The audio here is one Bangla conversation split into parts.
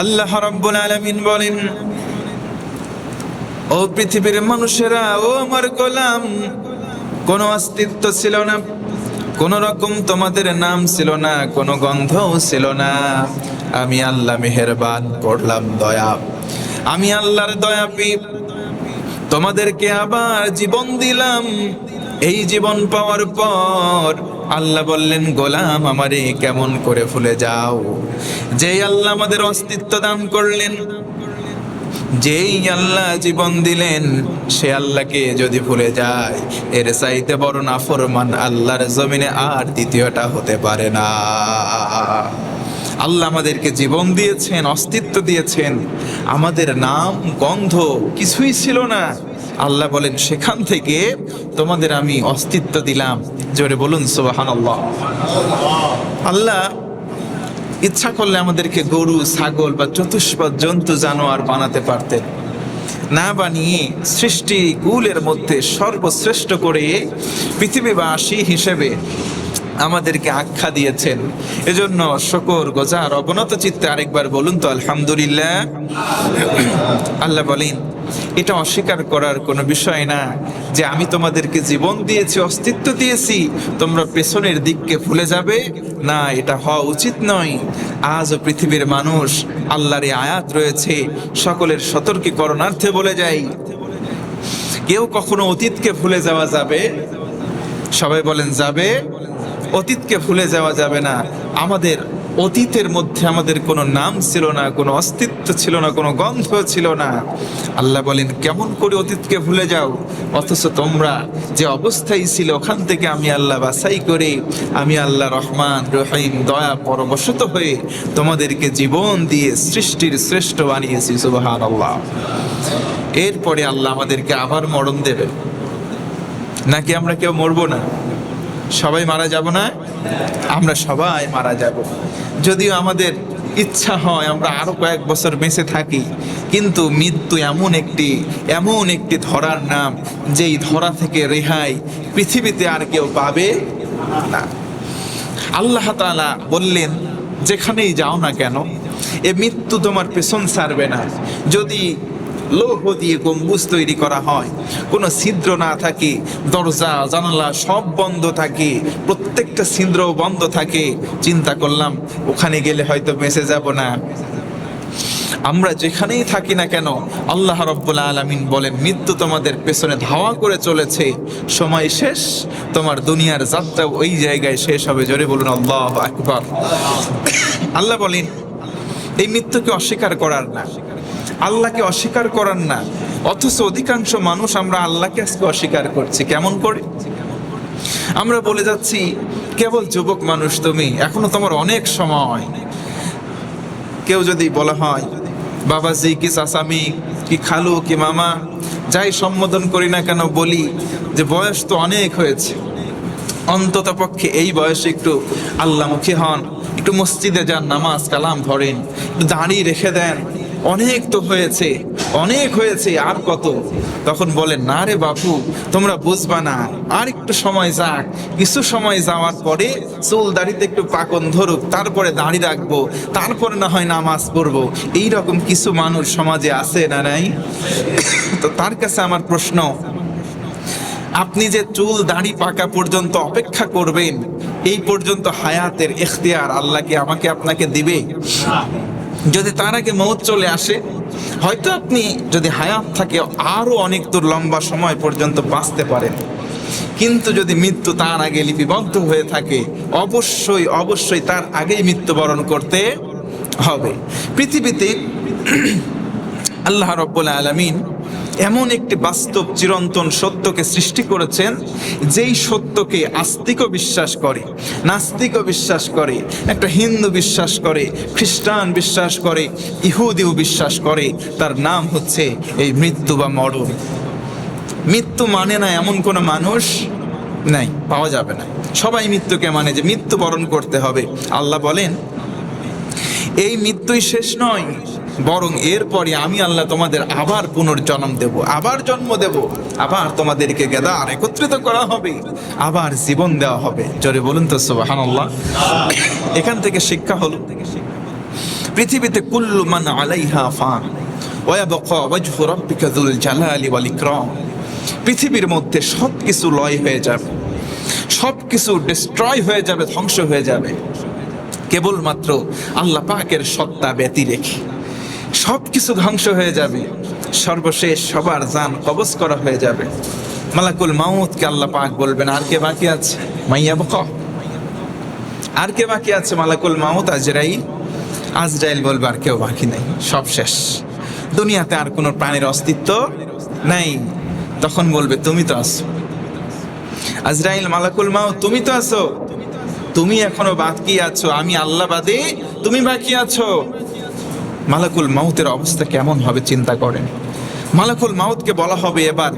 আল্লাহ রাব্বুল আলামিন বলেন, ও পৃথিবীর মানুষেরা, ও আমার গোলাম, কোনো অস্তিত্ব ছিল না, কোন রকম তোমাদের নাম ছিল না, কোনো গন্ধও ছিল না। আমি আল্লাহ মেহেরবান, করলাম দয়া। আমি আল্লাহর দয়া পেয়ে তোমাদেরকে আবার জীবন দিলাম। এই জীবন পাওয়ার পর আল্লাহ বললেন, গোলাম আমারে কেমন করে ভুলে যাও? যেই আল্লাহ আমাদের অস্তিত্ব দান করলেন, যেই আল্লাহ জীবন দিলেন, সে আল্লাহকে যদি ভুলে যায়, এর চাইতে বড় নাফরমান আল্লাহর জমিনে আর দ্বিতীয়টা হতে পারে না। আল্লাহ আমাদেরকে জীবন দিয়েছেন, অস্তিত্ব দিয়েছেন, আমাদের নাম গন্ধ কিছুই ছিল না। আল্লাহ বলেন, সেখান থেকে তোমাদের আমি অস্তিত্ব দিলাম। জোরে বলুন সুবহানাল্লাহ। আল্লাহ ইচ্ছা করলে আমাদেরকে গরু, ছাগল বা চতুষ্পদ জন্তু জানোয়ার বানাতে পারতেন, না বানিয়ে সৃষ্টি কুলের মধ্যে সর্বশ্রেষ্ঠ করে পৃথিবীবাসী হিসেবে আমাদেরকে আখ্যা দিয়েছেন। এজন্য শকর গোজার অবনত চিত্তে আরেকবার বলুন তো আলহামদুলিল্লাহ। আল্লাহ বলেন, এটা অস্বীকার করার কোনো বিষয় না যে আমি তোমাদেরকে জীবন দিয়েছি, অস্তিত্ব দিয়েছি, তোমরা পেছনের দিককে ভুলে যাবে না, এটা হওয়া উচিত নয়। আজও পৃথিবীর মানুষ, আল্লাহর আয়াত রয়েছে, সকলের সতর্কীকরণার্থে বলে যাই, কেউ কখনো অতীতকে ভুলে যাওয়া যাবে? সবাই বলেন যাবে? অতীতকে ভুলে যাওয়া যাবে না। আমাদের অতীতের মধ্যে আমাদের কোনো নাম ছিল না, কোনো অস্তিত্ব ছিল না, কোনো গন্ধ ছিল না। আল্লাহ বলেন, কেমন করে অতীতকে ভুলে যাও? অথচ তোমরা যে অবস্থায় ছিল, ওখান থেকে আমি আল্লাহ বাছাই করে, আমি আল্লাহ রহমান রহিম দয়া পরবশত হয়ে তোমাদেরকে জীবন দিয়ে সৃষ্টির শ্রেষ্ঠ বানিয়েছি। সুবহানাল্লাহ। এরপরে আল্লাহ আমাদেরকে আবার মরণ দেবে নাকি আমরা কেউ মরবো না? সবাই মারা যাব না? আমরা সবাই মারা যাব। যদিও আমাদের ইচ্ছা হয় আমরা আরো কয়েক বছর বেঁচে থাকি, কিন্তু মৃত্যু এমন একটি ধরার নাম, যেই ধরা থেকে রেহাই পৃথিবীতে আর কেউ পাবে না। আল্লাহ তাআলা বললেন, যেখানেই যাও না কেন, এ মৃত্যু তোমার পেছন ছাড়বে না। যদি লৌহ দিয়ে গম্বুজ তৈরি করা হয়, কোনো ছিদ্র না থাকে, দরজা জানালা সব বন্ধ থাকে, প্রত্যেকটা ছিদ্র বন্ধ থাকে, চিন্তা করলাম ওখানে গেলে হয়তো বেঁচে যাব না। আমরা যেখানেই থাকি না কেন, আল্লাহ রাব্বুল আলামিন বলেন, মৃত্যু তোমাদের পেছনে ধাওয়া করে চলেছে, সময় শেষ, তোমার দুনিয়ার যাত্রা ওই জায়গায় শেষ হবে। জোরে বলুন আল্লাহু আকবার। আল্লাহ বলেন, এই মৃত্যুকে অস্বীকার করার না, আল্লাহকে অস্বীকার করার না। অথচ অধিকাংশ মানুষ আমরা আল্লাহকে আজকে অস্বীকার করছি। কেমন করে? আমরা বলে যাচ্ছি, কেবল যুবক মানুষ তুমি, এখনো তোমার অনেক সময়। কেউ যদি বলা হয় বাবাজি কি চাচামি কি খালু কি মামা, যাই সম্বোধন করি না কেন, বলি যে বয়স তো অনেক হয়েছে, অন্তত পক্ষে এই বয়সে একটু আল্লাহমুখী হন, একটু মসজিদে যান, নামাজ কালাম ধরেন, একটু দাঁড়িয়ে রেখে দেন, অনেক তো হয়েছে, অনেক হয়েছে, আর কত? তখন বলেন, না রে বাপু, তোমরা বুঝবা না, আর একটু সময় যাক, কিছু সময় যাওয়ার পরে চুল দাড়িতে একটু পাকন ধরুক, তারপরে দাড়ি রাখবো, তারপরে না হয় নামাজ পড়বো। এইরকম কিছু মানুষ সমাজে আছে না নাই? তো তার কাছে আমার প্রশ্ন, আপনি যে চুল দাড়ি পাকা পর্যন্ত অপেক্ষা করবেন, এই পর্যন্ত হায়াতের ইখতিয়ার আল্লাহ কি আমাকে আপনাকে দিবে? যদি তার আগে মৌত চলে আসে, হয়তো আপনি যদি হায়াত থাকে আরো অনেক দূর লম্বা সময় পর্যন্ত বাঁচতে পারেন, কিন্তু যদি মৃত্যু তার আগে লিপিবদ্ধ হয়ে থাকে, অবশ্যই অবশ্যই তার আগেই মৃত্যুবরণ করতে হবে। পৃথিবীতে আল্লাহ রাব্বুল আলামিন এমন একটি বাস্তব চিরন্তন সত্যকে সৃষ্টি করেছেন, যেই সত্যকে আস্তিকও বিশ্বাস করে, নাস্তিকও বিশ্বাস করে, একটা হিন্দু বিশ্বাস করে, খ্রিস্টান বিশ্বাস করে, ইহুদিও বিশ্বাস করে। তার নাম হচ্ছে এই মৃত্যু বা মরণ। মৃত্যু মানে না এমন কোনো মানুষ নাই, পাওয়া যাবে না। সবাই মৃত্যুকে মানে, যে মৃত্যুবরণ করতে হবে। আল্লাহ বলেন, এই মৃত্যুই শেষ নয়, বরং এরপরে আমি আল্লাহ তোমাদের আবার পুনর্জন্ম দেব, আবার জন্ম দেব, আবার তোমাদেরকে গেদার একত্রিত করা হবে, আবার জীবন দেওয়া হবে। জোরে বলুন তো সুবহানাল্লাহ। এখান থেকে শিক্ষা হলো, পৃথিবীতে কুল্লু মান আলাইহা ফান ওয়া ইয়াবকা ওয়াজহু রাব্বিকা যুল জালালি ওয়াল ইকরাম। পৃথিবীর মধ্যে সবকিছু লয় হয়ে যাবে, সবকিছু ডিস্ট্রয় হয়ে যাবে, ধ্বংস হয়ে যাবে, কেবলমাত্র আল্লাহ পাকের সত্তা ব্যতি রেখে সবকিছু ধ্বংস হয়ে যাবে। সর্বশেষ সবার জান কবজ করা হয়ে যাবে। মালাকুল মাউতকে আল্লাহ পাক বলবেন, আর কে বাকি আছে? মাইয়া বক, আর কে বাকি আছে? মালাকুল মাউত আজরাইল। আজরাইল বলবে, আর কেউ বাকি নেই, সব শেষ, দুনিয়াতে আর কোনো প্রাণীর অস্তিত্ব নাই। তখন বলবে, তুমি তো আছো। আজরাইল, মালাকুল মাউত, তুমি তো আছো, তুমি এখনো বাকি আছো, আমি আল্লাহ বাদে তুমি বাকি আছো। মালাকুল মাউতের অবস্থা কেমন হবে চিন্তা করেন। মালাকুল মাউতকে বলা হবে, এবার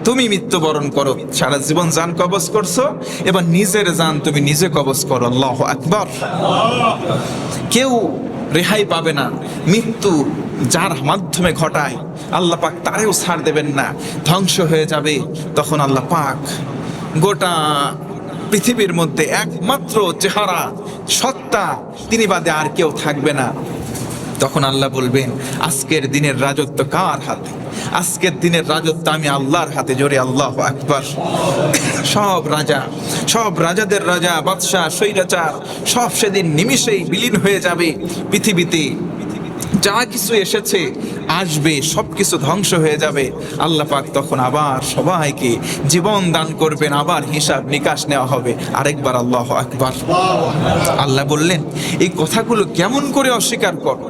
তুমি মৃত্যুবরণ করো, সারা জীবন জান কবজ করছো, এবার নিজের জান তুমি নিজে কবজ করো। আল্লাহু আকবার। কেউ রেহাই পাবে না। মৃত্যু যার মাধ্যমে ঘটায় আল্লাহ পাক তারেও ছাড় দেবেন না, ধ্বংস হয়ে যাবে। তখন আল্লাহ পাক গোটা পৃথিবীর মধ্যে একমাত্র চেহারা সত্তা, তিনি বাদে আর কেউ থাকবে না। তখন আল্লাহ বলবেন, আজকের দিনের রাজত্ব কার হাতে? আজকের দিনের রাজত্ব আমি আল্লাহর হাতে। জোরে আল্লাহু আকবার। সব রাজা, সব রাজাদের রাজা, বাদশাহ, স্বৈরাচার সব সেদিন নিমিষেই বিলীন হয়ে যাবে। পৃথিবীতে যা কিছু এসেছে আসবে সবকিছু ধ্বংস হয়ে যাবে। আল্লাহ পাক তখন আবার সবাইকে জীবন দান করবেন, আবার হিসাব নিকাশ নেওয়া হবে। আরেকবার আল্লাহু আকবার। আল্লাহ বললেন, এই কথাগুলো কেমন করে অস্বীকার করো?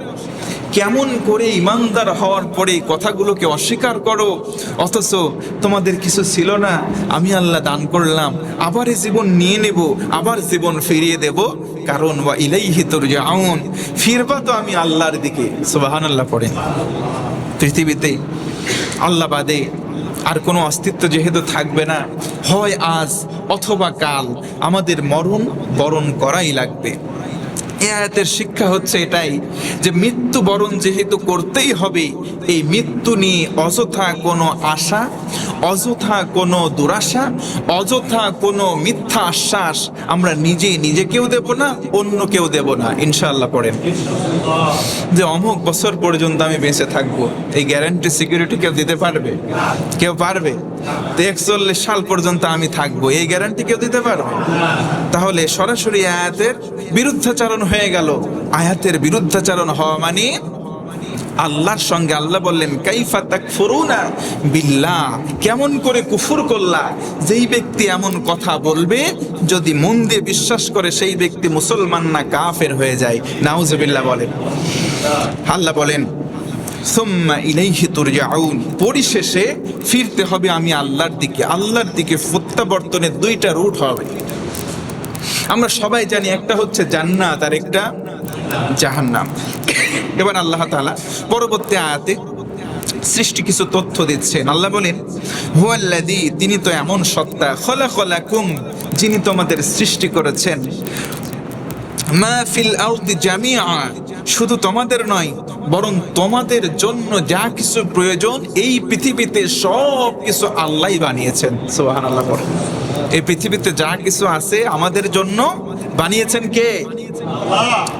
কেমন করে ইমানদার হওয়ার পরে কথাগুলোকে অস্বীকার করো? অথচ তোমাদের কিছু ছিল না, আমি আল্লাহ দান করলাম, আবার এই জীবন নিয়ে নেব, আবার জীবন ফিরিয়ে দেব, কারণ ওয়া ইলাইহি তুরজাউন, ফিরবা তো আমি আল্লাহর দিকে। সুবহানাল্লাহ পড়েন। পৃথিবীতে আল্লাহ বাদে আর কোনো অস্তিত্ব যেহেতু থাকবে না, হয় আজ অথবা কাল আমাদের মরণ বরণ করাই লাগবে। এই আয়াতের শিক্ষা হচ্ছে এটাই যে মৃত্যুবরণ যেহেতু করতেই হবে, এই মৃত্যু নিয়ে অযথা কোনো আশা, অযথা কোনো দুরাশা, অযথা কোনো মিথ্যা আশ্বাস আমরা নিজেকেও দেব না, অন্য কেউ দেব না। ইনশাআল্লাহ পড়েন যে অমুক বছর পর্যন্ত আমি বেঁচে থাকবো, এই গ্যারান্টি সিকিউরিটি কেউ দিতে পারবে? কেউ পারবে? 41 সাল পর্যন্ত আমি থাকবো, এই গ্যারান্টি কেউ দিতে পারবে? তাহলে সরাসরি আয়াতের বিরুদ্ধাচরণ হয়ে গেল। আয়াতের বিরুদ্ধাচরণ হওয়া মানে আল্লাহর সঙ্গে আল্লাহ বললেন, কাইফা তাকফুরুনা বিল্লাহ, কেমন করে কুফর করলা? যেই ব্যক্তি এমন কথা বলবে, যদি মন দিয়ে বিশ্বাস করে, সেই ব্যক্তি মুসলমান না কাফের হয়ে যায়। নাউজুবিল্লাহ বলেন। আল্লাহ বলেন, সুম্মা ইলাইহি তুরজাউন, পরিশেষে ফিরতে হবে আমি আল্লাহর দিকে। আল্লাহর দিকে প্রত্যাবর্তনের দুইটা রুট হবে। আমরা সবাই জানি, একটা হচ্ছে জান্নাত আর একটা জাহান্নাম। এবার আল্লাহ তাআলা পরবর্তী আয়াতে সৃষ্টি কিছু তথ্য দিচ্ছেন। আল্লাহ বলেন, হুয়াল্লাযী, তিনি তো এমন সত্তা, খলাকালাকুম, যিনি তোমাদের সৃষ্টি করেছেন, মা ফিল আরদি জামিআ, শুধু তোমাদের নয় বরং তোমাদের জন্য যা কিছু প্রয়োজন এই পৃথিবীতে সব কিছু আল্লাহই বানিয়েছেন। সুবহানাল্লাহ বলেন। এই পৃথিবীতে যা কিছু আছে আমাদের জন্য বানিয়েছেন কে?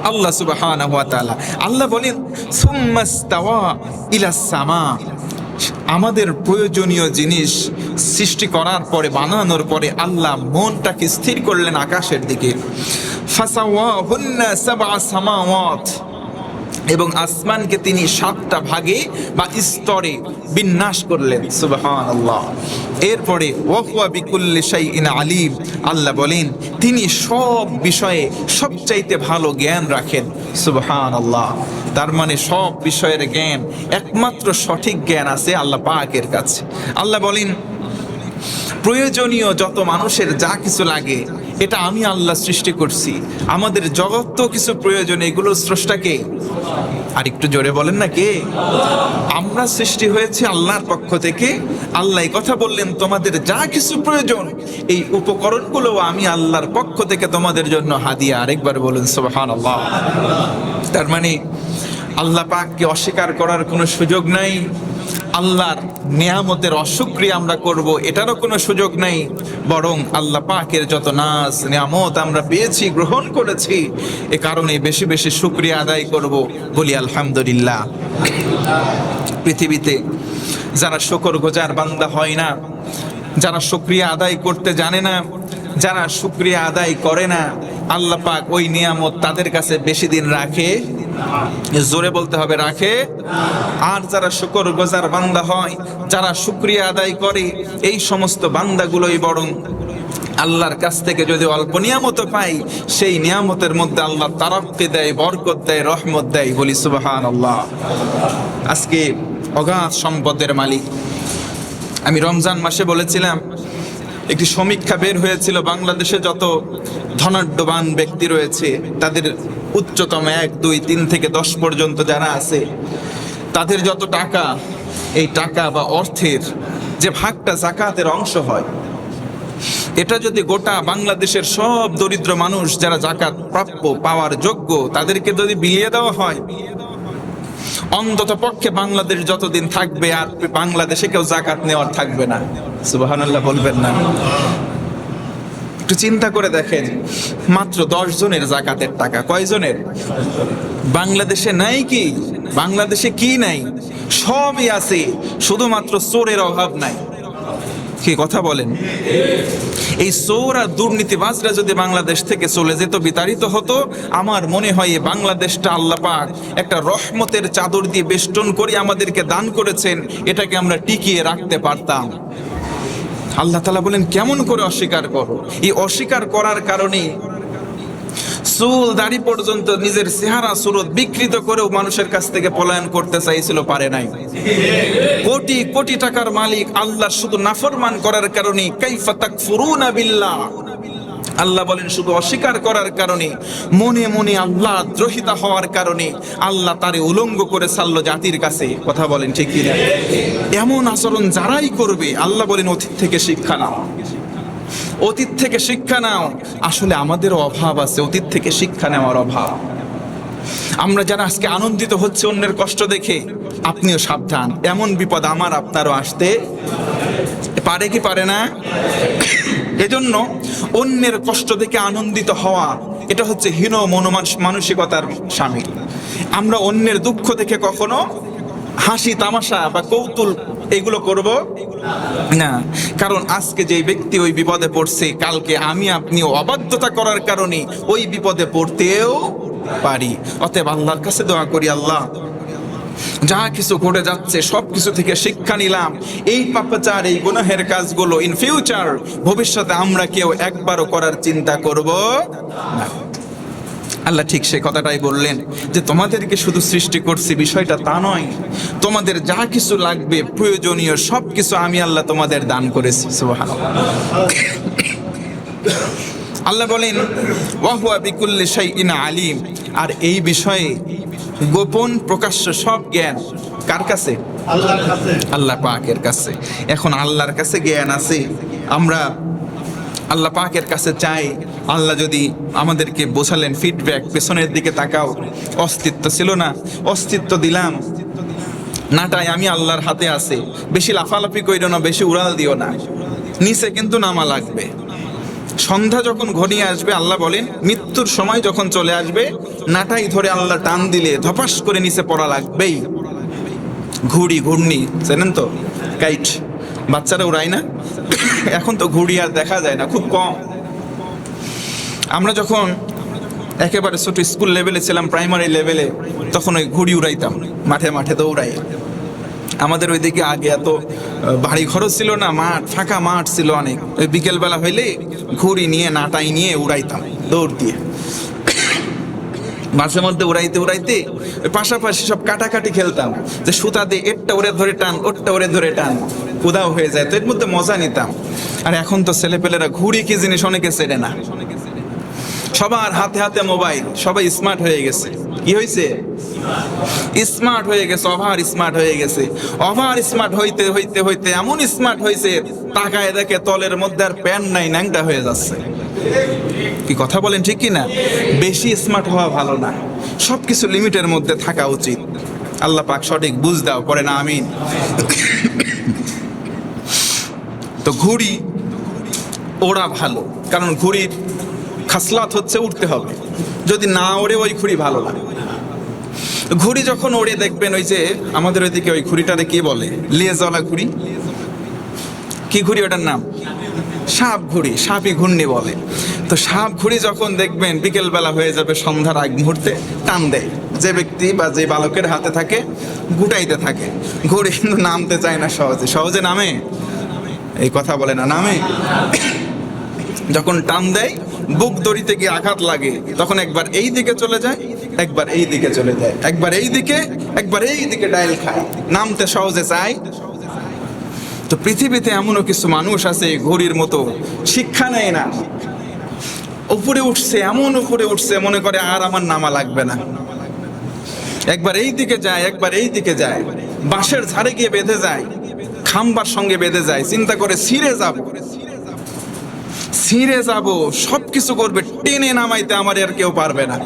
আল্লাহ সুবহানাহু ওয়া তাআলা। আল্লাহ বলেন, সুম্মাস্তাওয়া ইলাস সামা, আমাদের প্রয়োজনীয় জিনিস সৃষ্টি করার পরে, বানানোর পরে আল্লাহ মনটাকে স্থির করলেন আকাশের দিকে। ফাসাওয়াহুন্না সাবআ সামাওয়াত, এবং আসমানকে তিনি 7টা ভাগে বা স্তরে বিন্যাস করলেন। সুবহানাল্লাহ। এরপরে ওয়া হুয়া বিকুল্লি শাইইন আলিম, আল্লাহ বলেন তিনি সব বিষয়ে সবচাইতে ভালো জ্ঞান রাখেন। সুবহানাল্লাহ। তার মানে সব বিষয়ের জ্ঞান, একমাত্র সঠিক জ্ঞান আছে আল্লাহ পাকের কাছে। আল্লাহ বলেন, প্রয়োজনীয় যত মানুষের যা কিছু লাগে এটা আমি আল্লাহ সৃষ্টি করছি। আমাদের জগৎ কিছু প্রয়োজন, এগুলো স্রষ্টাকে। আর একটু জোরে বলেন না, কে? আমরা সৃষ্টি হয়েছে আল্লাহর পক্ষ থেকে। আল্লাহ কথা বললেন, তোমাদের যা কিছু প্রয়োজন এই উপকরণগুলো আমি আল্লাহর পক্ষ থেকে তোমাদের জন্য হাদিয়া। আরেকবার বলুন সুবহানাল্লাহ। তার মানে আল্লাহ পাককে অস্বীকার করার কোনো সুযোগ নাই। আল্লাহর নিয়ামতের অশুকরিয়া আমরা করব এটারও কোনো সুযোগ নেই, বরং আল্লাহ পাকের যত নাজ নিয়ামত আমরা পেয়েছি, গ্রহণ করেছি, এ কারণে বেশি বেশি শুকরিয়া আদায় করব। বলি আলহামদুলিল্লাহ। পৃথিবীতে যারা শুকরগুজার বান্দা হয় না, যারা শুকরিয়া আদায় করতে জানে না, যারা শুকরিয়া আদায় করে না, আল্লাহ পাক ওই নিয়ামত তাদের কাছে বেশি দিন রাখে, জোরে বলতে হবে, রাখে। আর যারা শুকরগুজার বান্দা হয়, যারা শুকরিয়া আদায় করে, এই সমস্ত বান্দাগুলোই বরং আল্লাহর কাছ থেকে যদি অল্প নিয়ামত পাই, সেই নিয়ামতের মধ্যে আল্লাহ তারাক্কি দেয়, বরকত দেয়, রহমত দেয়। বলি সুবহানাল্লাহ। আজকে অগাধ সম্পদের মালিক। আমি রমজান মাসে বলেছিলাম, একটি সমীক্ষা বের হয়েছিল, বাংলাদেশে যত ধনাঢ্যবান ব্যক্তি রয়েছে তাদের উচ্চতম 1, 2, 3 থেকে 10 পর্যন্ত যারা আছে, তাদের যত টাকা, এই টাকা বা অর্থের যে ভাগটা যাকাতের অংশ হয়, এটা যদি গোটা বাংলাদেশের সব দরিদ্র মানুষ যারা যাকাত প্রাপ্য, পাওয়ার যোগ্য, তাদেরকে যদি বিলিয়ে দেওয়া হয়, অন্তত পক্ষে বাংলাদেশ যতদিন থাকবে আর বাংলাদেশে কেউ যাকাত নেওয়ার থাকবে না। সুবহানাল্লাহ বলবেন না? একটু চিন্তা করে দেখেন, মাত্র 10 জনের যাকাতের টাকা। কয়জনের? বাংলাদেশে নাই কি? বাংলাদেশে কি নাই? সবই আছে, শুধুমাত্র চোরের অভাব নাই। কি কথা বলেন? এই চোর আর দুর্নীতিবাজরা যদি বাংলাদেশ থেকে চলে যেত, বিতাড়িত হতো, আমার মনে হয় এই বাংলাদেশটা আল্লাহ পাক একটা রহমতের চাদর দিয়ে বেষ্টন করে আমাদেরকে দান করেছেন, এটাকে আমরা টিকিয়ে রাখতে পারতাম। আল্লাহ তাআলা বলেন, কেমন করে অস্বীকার করো? এই অস্বীকার করার কারণে চুল দাড়ি পর্যন্ত নিজের চেহারা সুরত বিকৃত করেও মানুষের কাছ থেকে পলায়ন করতে চাইছিল, পারে নাই। কোটি কোটি টাকার মালিক আল্লাহ শুধু নাফরমান করার কারণে, কাইফা তাকফুরুনা বিল্লাহ, আল্লাহ বলেন শুধু অস্বীকার করার কারণে, মনে মনে আল্লাহ দ্রোহিতা হওয়ার কারণে আল্লাহ তারে উলঙ্গ করে ছাড়লো জাতির কাছে। কথা বলেন ঠিক কি না? এমন আচরণ যারাই করবে, আল্লাহ বলেন অতীত থেকে শিক্ষা নাও, অতীত থেকে শিক্ষা নাও। আসলে আমাদেরও অভাব আছে, অতীত থেকে শিক্ষা নেওয়ার অভাব। আমরা যারা আজকে আনন্দিত হচ্ছে অন্যের কষ্ট দেখে, আপনিও সাবধান, এমন বিপদ আমার আপনারও আসতে পারে কি পারে না? এজন্য অন্যের কষ্ট দেখে আনন্দিত হওয়া, এটা হচ্ছে হীন মানসিকতার শামিল। আমরা অন্যের দুঃখ দেখে কখনো হাসি তামাশা বা কৌতুল এগুলো করব না, কারণ আজকে যে ব্যক্তি ওই বিপদে পড়ছে, কালকে আমি আপনি অবাধ্যতা করার কারণে ওই বিপদে পড়তেও পারি। অতএব আল্লাহর কাছে দোয়া করি, আল্লাহ যা কিছু ঘটে যাচ্ছে সব কিছু থেকে শিক্ষা নিলাম, এই পাপাচার, এই গুনাহের কাজগুলো ইন ফিউচার, ভবিষ্যতে আমরা কেউ একবারও করার চিন্তা করব না। আল্লাহ ঠিক সে কথাটাই বললেন যে তোমাদেরকে শুধু সৃষ্টি করছি, বিষয়টা তা নয়, তোমাদের যা কিছু লাগবে প্রয়োজনীয় সব কিছু আমি আল্লাহ তোমাদের দান করেছি। সুবহানাল্লাহ। আল্লাহ বলেন ওয়া হুয়া বিকুল্লি শাইইন আলিম, আর এই বিষয়ে গোপন প্রকাশ্য সব জ্ঞান কার কাছে? আল্লাহর কাছে, আল্লাহ পাকের কাছে। এখন আল্লাহর কাছে জ্ঞান আছে, আমরা আল্লাহ পাকের কাছে চাই। আল্লাহ যদি আমাদেরকে বোঝালেন ফিডব্যাক, পেছনের দিকে তাকাও, অস্তিত্ব ছিল না, অস্তিত্ব দিলাম, নাটাই আমি আল্লাহর হাতে আছে, বেশি লাফালাফি কইরো না, বেশি উড়াল দিও না, নিচে কিন্তু নামা লাগবে। সন্ধ্যা যখন ঘনিয়ে আসবে, আল্লাহ বলেন মৃত্যুর সময় যখন চলে আসবে, নাটাই ধরে আল্লাহ টান দিলে ধপাস করে নিচে পড়া লাগবেই। ঘুড়ি, ঘূর্ণি জানেন তো, কাইট, বাচ্চারা উড়ায় না? এখন তো ঘুড়ি আর দেখা যায় না, খুব কম। আমরা যখন একেবারে ছোট স্কুল লেভেলে ছিলাম, প্রাইমারি লেভেলে, তখন ওই ঘুড়ি উড়াইতাম, মাঠে মাঠে দৌড়াই। আমাদের ওইদিকে আগে এত বাড়ি ঘরও ছিল না, মাঠ, ফাঁকা মাঠ ছিল অনেক। ওই বিকেলবেলা হইলে ঘুড়ি নিয়ে নাটাই নিয়ে উড়াইতাম দৌড় দিয়ে। মাঝে মধ্যে উড়াইতে উড়াইতে পাশাপাশি সব কাটাকাটি খেলতাম, যে সুতা দিয়ে এরটা ওরে ধরে টান, ওরটা ওরে ধরে টান, উদাও হয়ে যায়, তো এর মধ্যে মজা নিতাম। আর এখন তো ছেলেপেলেরা ঘুড়ি কি জিনিস অনেকে চেনে না, সবার হাতে হাতে মোবাইল, সবাই স্মার্ট হয়ে গেছে। কি হয়েছে? স্মার্ট হয়ে গেছে, ওভার স্মার্ট হয়ে গেছে। ওভার স্মার্ট হইতে হইতে হইতে এমন স্মার্ট হয়েছে, তাকায় দেখে তলের মধ্যে আর প্যান্ট নাই, ন্যাংটা হয়ে যাচ্ছে। কি কথা বলেন ঠিক কি না? বেশি স্মার্ট হওয়া ভালো না, সবকিছু লিমিটের মধ্যে থাকা উচিত। আল্লাহ পাক সঠিক বুঝ দাও, পড়ে না আমিন। তো ঘুড়ি ওড়া ভালো, কারণ ঘুড়ির খাসলাত হচ্ছে উঠতে হবে, যদি না ওড়ে ওই ঘুড়ি ভালো লাগে। ঘুড়ি যখন ওড়ে দেখবেন, ওই যে আমাদের ওইদিকে ওই ঘুড়িটারে কি বলে, লেজওয়ালা ঘুড়ি, কি ঘুড়ি ওটার নাম? সাপ ঘুড়ি, সাপই ঘূর্ণি বলে। তো সাপ ঘুড়ি যখন দেখবেন বিকেল বেলা হয়ে যাবে, সন্ধ্যার আগ মুহূর্তে টান দেয়, যে ব্যক্তি বা যে বালকের হাতে থাকে গুটাইতে থাকে, ঘুড়ি কিন্তু নামতে চায় না সহজে। সহজে নামে? এই কথা বলে না, নামে। যখন টান দেয়, বুক দড়িতে গিয়ে আঘাত লাগে, তখন একবার এই দিকে চলে যায়, একবার এই দিকে চলে যায়, একবার এই দিকে, একবার এই দিকে ডাইল খায়, নামতে সহজে চায়। তো পৃথিবীতে এমনও কিছু মানুষ আছে ঘড়ির মতো শিক্ষা নেয় না, উপরে উঠছে, এমন উপরে উঠছে মনে করে আর আমার নামা লাগবে না, একবার এই দিকে যায়, একবার এই দিকে যায়, বাঁশের ঝাড়ে গিয়ে বেঁধে যায়, খাম্বার সঙ্গে বেঁধে যায়, চিন্তা করে ছিঁড়ে যাব, সবকিছু করবে, টেনে নামাইতে আমার আর কেউ পারবে না।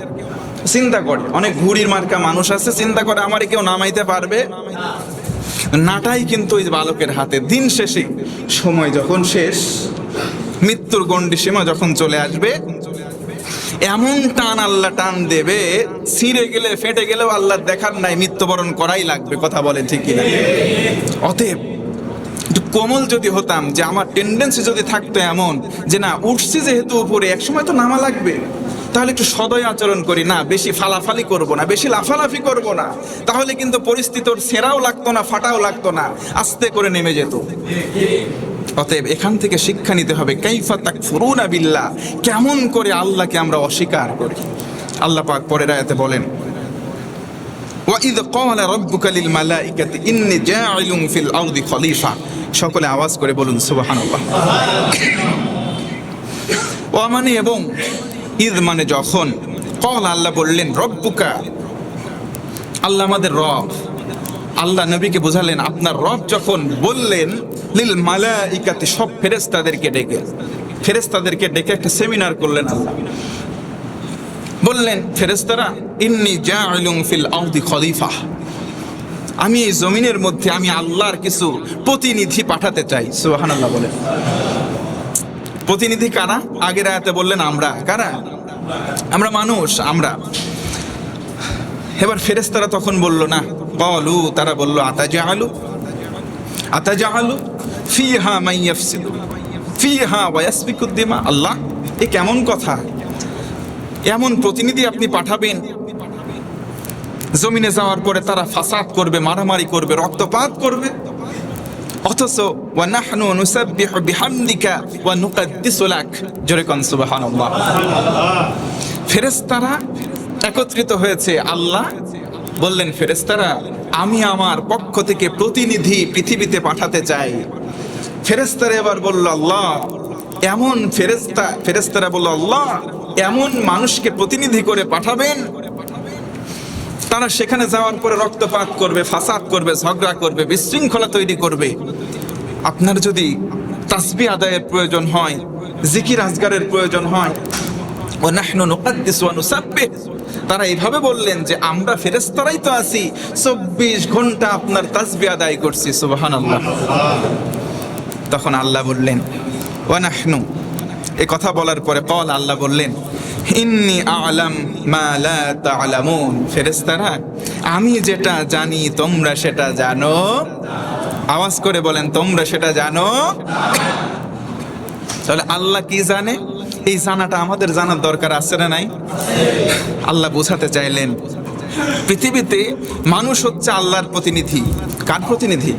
চিন্তা করে, অনেক ঘুড়ির মার্কা মানুষ আছে, চিন্তা করে আমার কেউ নামাইতে পারবে নাটাই কিন্তু ওই বালকের হাতে। দিন শেষে সময় যখন শেষ, মৃত্যুর গণ্ডি সীমা যখন চলে আসবে, এমন টান আল্লাহ টান দেবে, ছিঁড়ে গেলে ফেটে গেলেও আল্লাহ দেখার নাই, মৃত্যুবরণ করাই লাগবে। কথা বলে ঠিক কিনা? অতএব একটু কোমল যদি হতাম, যে আমার টেন্ডেন্সি যদি থাকতো এমন যে না, উঠছি যেহেতু উপরে, একসময় তো নামা লাগবে, তাহলে একটু সদয় আচরণ করি, না বেশি ফালাফালি করব না, বেশি লাফালাফি করব না, তাহলে কিন্তু পরিস্থিতির ছেঁড়াও লাগতো না, ফাটাও লাগতো না, আস্তে করে নেমে যেত। অতএব এখান থেকে শিক্ষা নিতে হবে, কাইফা তাকফুরুনা বিল্লাহ, কেমন করে আল্লাহকে আমরা অস্বীকার করি। আল্লাহ পাক পরের আয়াতে বলেন, ওয়াইদ ক্বালা রাব্বুকা লিল মালাইকাতি ইন্নী জাইলুন ফিল আরদি খলিফা। সকলে আওয়াজ করে বলুন সুবহানাল্লাহ। ওয়া মানে এবং, ইদ মানে যখন, ক্বাল আল্লাহ বললেন, রব্বুকা আল্লাহ আমাদের রব, আল্লাহ নবীকে বোঝালেন আপনার রব যখন বললেন, লিল মালাইকাতি সব ফেরেশতাদেরকে ডেকে একটা সেমিনার করলেন। আল্লাহ বললেন, ফেরেশতারা, ইন্নী জাইলুন ফিল আরদি খলিফা, আমি এই জমিনের মধ্যে আমি আল্লাহর কিছু প্রতিনিধি পাঠাতে চাই। সুবহানাল্লাহ বলেন। প্রতিনিধি কারা? আগের আয়াতে বললেন আমরা কারা? আমরা মানুষ, আমরা। এবার ফেরেশতারা তখন বলল না, ক্বালু, তারা বলল, আতাজাআলু ফিহা মান ইয়াফসিদু ফিহা ওয়া ইয়াসফিকুদ দিমা। আল্লাহ, এ কেমন কথা? এমন প্রতিনিধি আপনি পাঠাবেন, জমিনে যাওয়ার পরে তারা ফাসাদ করবে, মারামারি করবে, রক্তপাত করবে, অথচ ওয়া নাহনু নুসাব্বিহু বিহামদিকা ওয়া নুকাদ্দিসু লাক। জোরে কোন সুবহানাল্লাহ। ফেরেশতারা একত্রিত হয়েছে, আল্লাহ বললেন, ফেরেশতারা, আমি আমার পক্ষ থেকে প্রতিনিধি পৃথিবীতে পাঠাতে চাই। ফেরেশতারা এবার বলল, আল্লাহ এমন ফেরেশতারা বলল, আল্লাহ এমন মানুষকে প্রতিনিধি করে পাঠাবেন, তারা সেখানে যাওয়ার পরে রক্তপাত করবে, ফাসাদ করবে, ঝগড়া করবে, বিশৃঙ্খলা তৈরি করবে। আপনার যদি তাসবিহ আদায়ের প্রয়োজন হয়, জিকির আজগারের প্রয়োজন হয়, ওয়া নাহনু নুকাদ্দিসু ওয়া নুসাব্বিহ, তারা এইভাবে বললেন যে আমরা ফেরেশতারাই তো আছি, 24 ঘন্টা আপনার তাসবিহ আদায় করছি। সুবহানাল্লাহ। তখন আল্লাহ বললেন, ওয়া নাহনু, এই কথা বলার পরে ক্বাল আল্লাহ বললেন, ইন্নী আ'লাম মা লা তা'লামুন। ফেরেশতারা, আমি যেটা জানি তোমরা সেটা জানো। আওয়াজ করে বলেন, তোমরা সেটা জানো। তাহলে আল্লাহ কি জানে, এই জানাটা আমাদের জানার দরকার আছে না নাই? আল্লাহ বোঝাতে চাইলেন, পৃথিবীতে মানুষ হচ্ছে আল্লাহর প্রতিনিধি। কার প্রতিনিধি?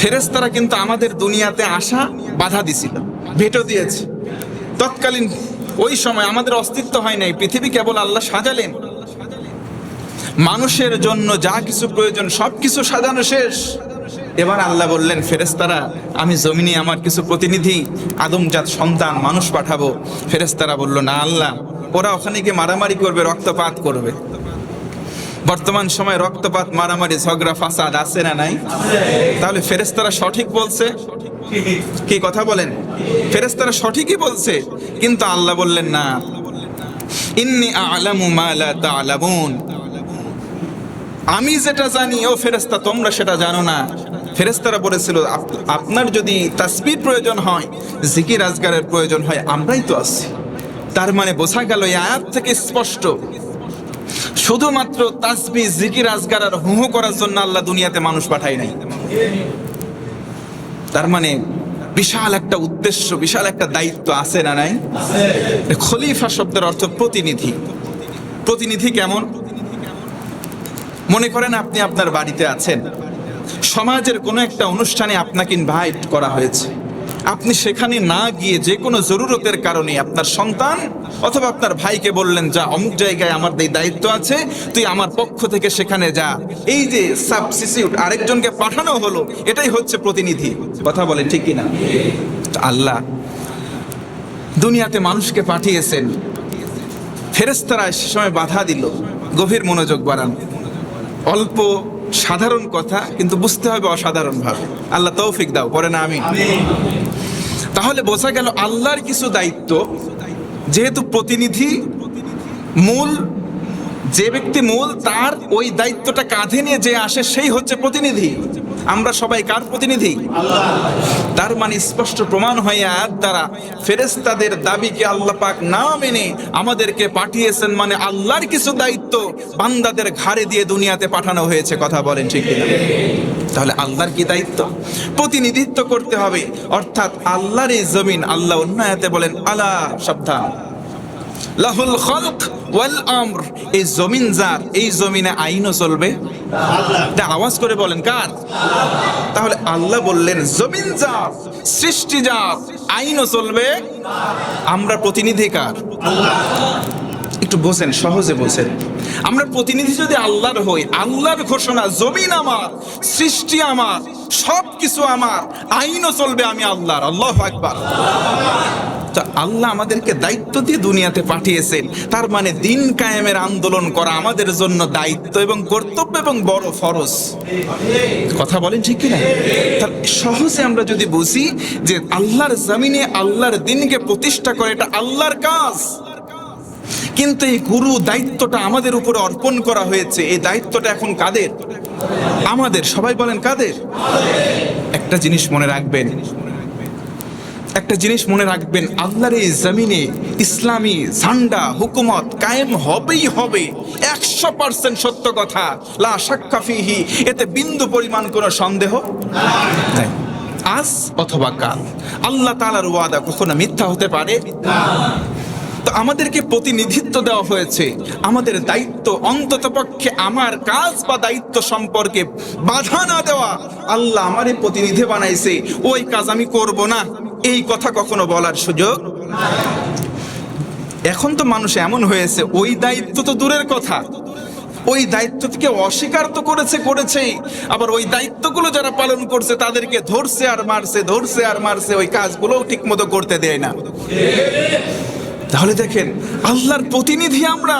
ফেরেশতারা কিন্তু আমাদের দুনিয়াতে আসা বাধা দিছিল, ভেটো দিয়েছে। তৎকালীন ওই সময় আমাদের অস্তিত্ব হয় নাই, পৃথিবী কেবল আল্লাহ সাজালেন। মানুষের জন্য যা কিছু প্রয়োজন সবকিছু সাজানো শেষ। এবার আল্লাহ বললেন, ফেরেশতারা, আমি জমিনে আমার কিছু প্রতিনিধি আদমজাত সন্তান মানুষ পাঠাবো। ফেরেশতারা বলল, না আল্লাহ, ওরা ওখানে গিয়ে মারামারি করবে, রক্তপাত করবে। বর্তমান সময় রক্তপাত, মারামারি, ঝগড়া, ফাসাদ আছে না নাই? তাহলে ফেরেশতারা সঠিক বলছে কি? কথা বলেন, ফেরেশতারা সঠিকই বলছে, কিন্তু আল্লাহ বললেন না, ইন্নী আ'লামু মা লা তা'লামুন, আমি যেটা জানি ও ফেরেশতা তোমরা সেটা জানো না। ফেরেশতারা বলেছিল আপনার যদি তাসবিহ প্রয়োজন হয়, জিকির আজগারের প্রয়োজন হয়, আমরাই তো আছি। তার মানে বোঝা গেল এই আয়াত থেকে স্পষ্ট, শুধুমাত্র তাসবিহ জিকির আজগার আর হু হু করার জন্য আল্লাহ দুনিয়াতে মানুষ পাঠায় নাই। তার মানে বিশাল একটা উদ্দেশ্য, বিশাল একটা দায়িত্ব আছে না নাই? খলিফা শব্দের অর্থ প্রতিনিধি। প্রতিনিধি কেমন? মনে করেন আপনি আপনার বাড়িতে আছেন, সমাজের কোনো একটা অনুষ্ঠানে আপনাকে ইনভাইট করা হয়েছে, আপনি সেখানে না গিয়ে যে কোনো জরুরতের কারণে আপনার সন্তান অথবা আপনার ভাইকে বললেন, যা অমুক জায়গায় আমার এই দায়িত্ব আছে, তুই আমার পক্ষ থেকে সেখানে যা। এই যে সাবস্টিটিউট আরেকজনকে পাঠানো হলো, এটাই হচ্ছে প্রতিনিধি। কথা বলে ঠিক কিনা? আল্লাহ দুনিয়াতে মানুষকে পাঠিয়েছেন, ফেরেশতারা সে সময় বাধা দিল। গভীর মনোযোগ বাড়ান। অল্প সাধারণ কথা, কিন্তু বুঝতে হবে অসাধারণ ভাবে। আল্লাহ তৌফিক দাও, পরে না আমি। তাহলে বোঝা গেল আল্লাহর কিছু দায়িত্ব, যেহেতু প্রতিনিধি মূল, যে ব্যক্তি মূল তার ওই দায়িত্বটা কাঁধে নিয়ে যে আসে সেই হচ্ছে প্রতিনিধি। আমরা সবাই কার প্রতিনিধি? আল্লাহ। তার মানে স্পষ্ট প্রমাণ হয় আয়াত দ্বারা ফেরেশতাদের দাবিকে আল্লাহ পাক না মেনে আমাদেরকে পাঠিয়েছেন, মানে আল্লাহর কিছু দায়িত্ব বান্দাদের ঘাড়ে দিয়ে দুনিয়াতে পাঠানো হয়েছে। কথা বলেন ঠিক কিনা? তাহলে আল্লাহর কি দায়িত্ব? প্রতিনিধিত্ব করতে হবে, অর্থাৎ আল্লাহর এই জমিন, আল্লাহ অন্য আয়াতে বলেন আলা, সাবধান, লাহুল খালক ওয়াল আমর, এই জমিন যার, এই জমিনে আইনও চলবে আল্লাহ। আওয়াজ করে বলেন কার? তাহলে আল্লাহ বললেন জমিন যার, সৃষ্টি যার, আইনও চলবে। আমরা প্রতিনিধি কার? আল্লাহ। একটু বোঝেন, সহজে বোঝেন। আমরা প্রতিনিধি যদি আল্লাহর হই, আল্লাহর ঘোষণা জমিন আমার, সৃষ্টি আমার, সবকিছু আমার, আইনও চলবে আমি আল্লাহর। আল্লাহু আকবার। তা আল্লাহ আমাদেরকে দায়িত্ব দিয়ে দুনিয়াতে পাঠিয়েছেন, তার মানে দিন কায়েমের আন্দোলন করা আমাদের জন্য দায়িত্ব এবং কর্তব্য এবং বড় ফরজ। কথা বলেন ঠিক কিনা? তার সহজে আমরা যদি বুঝি যে আল্লাহর জমিনে আল্লাহর দিনকে প্রতিষ্ঠা করে, এটা আল্লাহর কাজ, কিন্তু এই গুরু দায়িত্বটা আমাদের উপরে অর্পণ করা হয়েছে। এই দায়িত্বটা এখন কাদের? আমাদের। সবাই বলেন কাদের? একটা জিনিস মনে রাখবেন, একটা জিনিস মনে রাখবেন, আল্লাহর এই জমিনে ইসলামী ঝান্ডা হুকুমত কায়েম হবেই হবে। 100% সত্য কথা, লা শাক্কা ফিহি, এতে বিন্দু পরিমাণ কোনো সন্দেহ নাই। আজ অথবা কাল আল্লাহ তাআলার ওয়াদা কখনো মিথ্যা হতে পারে না। তো আমাদেরকে প্রতিনিধিত্ব দেওয়া হয়েছে, আমাদের দায়িত্ব অন্ততপক্ষে আমার কাজ বা দায়িত্ব সম্পর্কে বাধা না দেওয়া। আল্লাহ আমারে প্রতিনিধি বানাইছে, ওই কাজ আমি করব না, এই কথা কখনো বলার সুযোগ। এখন তো মানুষ এমন হয়েছে, ওই দায়িত্ব তো দূরের কথা, ওই দায়িত্ব থেকে অস্বীকার তো করেছেই, আবার ওই দায়িত্বগুলো যারা পালন করছে তাদেরকে ধরছে আর মারছে, ওই কাজগুলোও ঠিক মতো করতে দেয় না। তাহলে দেখেন, আল্লাহর প্রতিনিধি আমরা,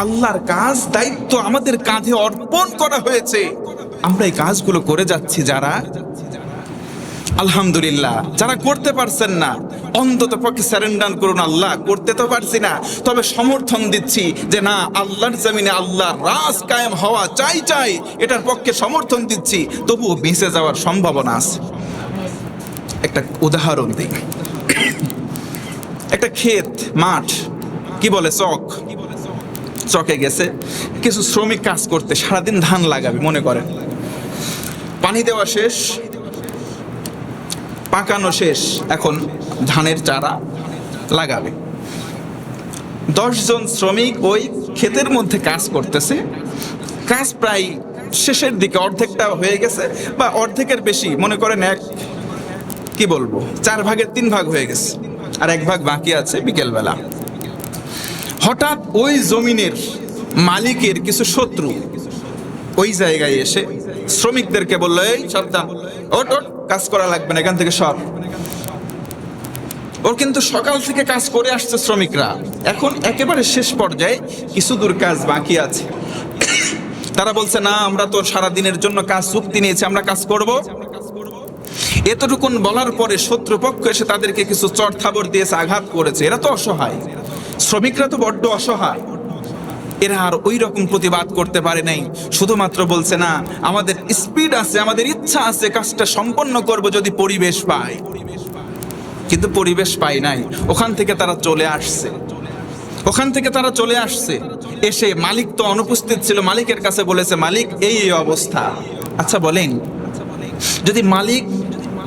আল্লাহর কাজ দায়িত্ব আমাদের কাঁধে অর্পণ করা হয়েছে, আমরা এই কাজগুলো করে যাচ্ছি। যারা আলহামদুলিল্লাহ, যারা করতে পারছেন না, অন্তত পক্ষে সারেন্ডার করুন, আল্লাহ করতে তো পারছি না, তবে সমর্থন দিচ্ছি যে না, আল্লাহর জমিনে আল্লাহর রাজ কায়েম হওয়া চাই, এটার পক্ষে সমর্থন দিচ্ছি, তবুও বেঁচে যাওয়ার সম্ভাবনা আছে। একটা উদাহরণ দিই, একটা ক্ষেত, মাঠ, কি বলে চকে গেছে কিছু শ্রমিক কাজ করতে, সারাদিন ধান লাগাবে মনে করেন, পানি দেওয়া শেষ, পাকানো শেষ, এখন ধানের চারা লাগাবে। 10 জন শ্রমিক ওই ক্ষেতের মধ্যে কাজ করতেছে, কাজ প্রায় শেষের দিকে, অর্ধেকটা হয়ে গেছে বা অর্ধেকের বেশি, মনে করেন 4 ভাগের 3 ভাগ হয়ে গেছে, আর 1 ভাগ বাকি আছে। বিকেলবেলা হঠাৎ ওই জমিনের মালিকের কিছু শত্রু ওই জায়গায় এসে শ্রমিকদেরকে বললো, এই সাবধান, ওট, কাজ করা লাগবে না, এখান থেকে সব। ওর কিন্তু সকাল থেকে কাজ করে আসছে শ্রমিকরা, এখন একেবারে শেষ পর্যায়ে কিছু দূর কাজ বাকি আছে। তারা বলছে, না, আমরা তো সারা দিনের জন্য কাজ চুক্তি নিয়েছি, আমরা কাজ করব। এতটুকুন বলার পরে শত্রুপক্ষ এসে তাদেরকে কিছু চড় থাবড় দিয়েছে, আঘাত করেছে। এরা তো অসহায়, শ্রমিকরা তো বড্ড অসহায়। এরা আর ওই রকম প্রতিবাদ করতে পারে নাই, শুধুমাত্র বলছে না আমাদের স্পিড আছে, আমাদের ইচ্ছা আছে, কাজটা সম্পন্ন করব যদি পরিবেশ পাই। কিন্তু পরিবেশ পাই নাই, ওখান থেকে তারা চলে আসছে। এসে মালিক তো অনুপস্থিত ছিল, মালিকের কাছে বলেছে মালিক এই এই অবস্থা। আচ্ছা বলেন, যদি মালিক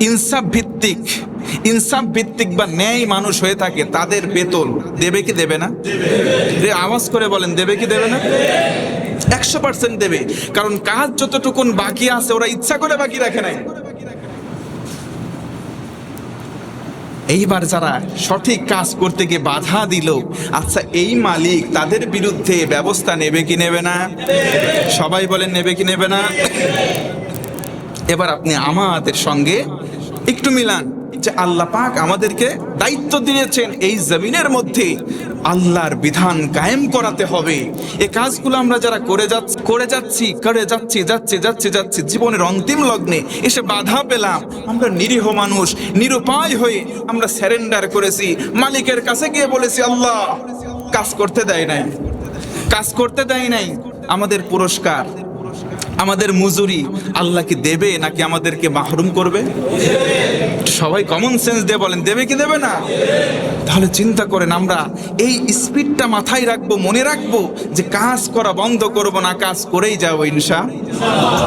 ইনসাফ ভিত্তিক বা ন্যায় মানুষ হয়ে থাকে, তাদের বেতন দেবে কি দেবে না? আওয়াজ করে বলেন, দেবে কি দেবে না? 100% দেবে। কারণ কাজ যতটুকুন বাকি আছে ওরা ইচ্ছা করে বাকি রাখে নাই। এইবার যারা সঠিক কাজ করতে গিয়ে বাধা দিল, আচ্ছা এই মালিক তাদের বিরুদ্ধে ব্যবস্থা নেবে কি নেবে না? সবাই বলেন নেবে কি নেবে না? এবার আপনি আমাদের সঙ্গে একটু মিলান যে আল্লাহ পাক আমাদেরকে দায়িত্ব দিয়েছেন এই জমিনের মধ্যে আল্লাহর বিধান কায়েম করাতে হবে। এই কাজগুলো আমরা যারা করে যাচ্ছি জীবনের অন্তিম লগ্নে এসে বাধা পেলাম, আমরা নিরীহ মানুষ, নিরুপায় হয়ে আমরা স্যারেন্ডার করেছি, মালিকের কাছে গিয়ে বলেছি আল্লাহ কাজ করতে দেয় নাই। আমাদের পুরস্কার, আমাদের মজুরি আল্লাহ কি দেবে নাকি আমাদেরকে মাহরুম করবে? সবাই কমন সেন্স দিয়ে বলেন, দেবে কি দেবে না? তাহলে চিন্তা করেন, আমরা এই স্পিডটা মাথায় রাখবো, মনে রাখবো যে কাজ করা বন্ধ করব না, কাজ করেই যাবো ইনশাআল্লাহ।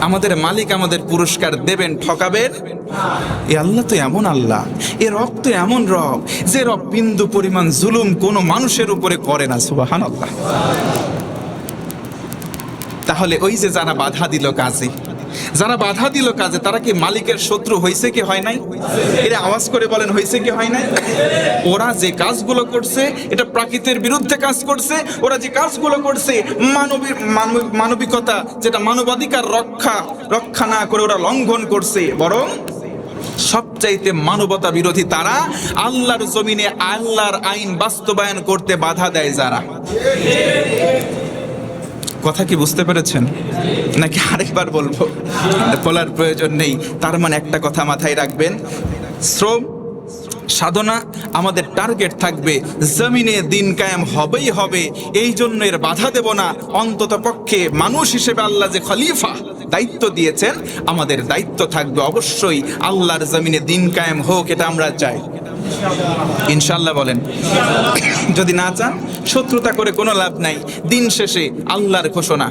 আমাদের মালিক আমাদের পুরস্কার দেবেন, ঠকাবেন। এ আল্লাহ তো এমন আল্লাহ, এ রব তো এমন রব যে রব বিন্দু পরিমাণ জুলুম কোনো মানুষের উপরে করে না। সুবহানাল্লাহ। তাহলে ওই যে যারা বাধা দিল কাজে, তারা কি মালিকের শত্রু হয়েছে কি হয় নাই? এরা আওয়াজ করে বলেন, হয়েছে কি হয় নাই? ওরা যে কাজগুলো করছে এটা প্রাকৃতের বিরুদ্ধে কাজ করছে। ওরা যে কাজগুলো করছে মানবিকতা, যেটা মানবাধিকার রক্ষা না করে ওরা লঙ্ঘন করছে। বরং সবচাইতে মানবতা বিরোধী তারা, আল্লাহর জমিনে আল্লাহর আইন বাস্তবায়ন করতে বাধা দেয় যারা। কথা কি বুঝতে পেরেছেন নাকি আরেকবার বলবো? বলার প্রয়োজন নেই। তার মানে একটা কথা মাথায় রাখবেন, শ্রম সাধনা আমাদের টার্গেট থাকবে, জমিনে দিন কায়েম হবেই হবে। এই জন্য এর বাধা দেব না। অন্তত পক্ষে মানুষ হিসেবে আল্লাহ যে খলিফা দায়িত্ব দিয়েছেন, আমাদের দায়িত্ব থাকবে অবশ্যই আল্লাহর জমিনে দিন কায়েম হোক, এটা আমরা চাই ইনশাআল্লাহ। বলেন, যদি না চান শত্রুতা করে কোনো লাভ নাই। দিন শেষে আল্লাহর ঘোষণা,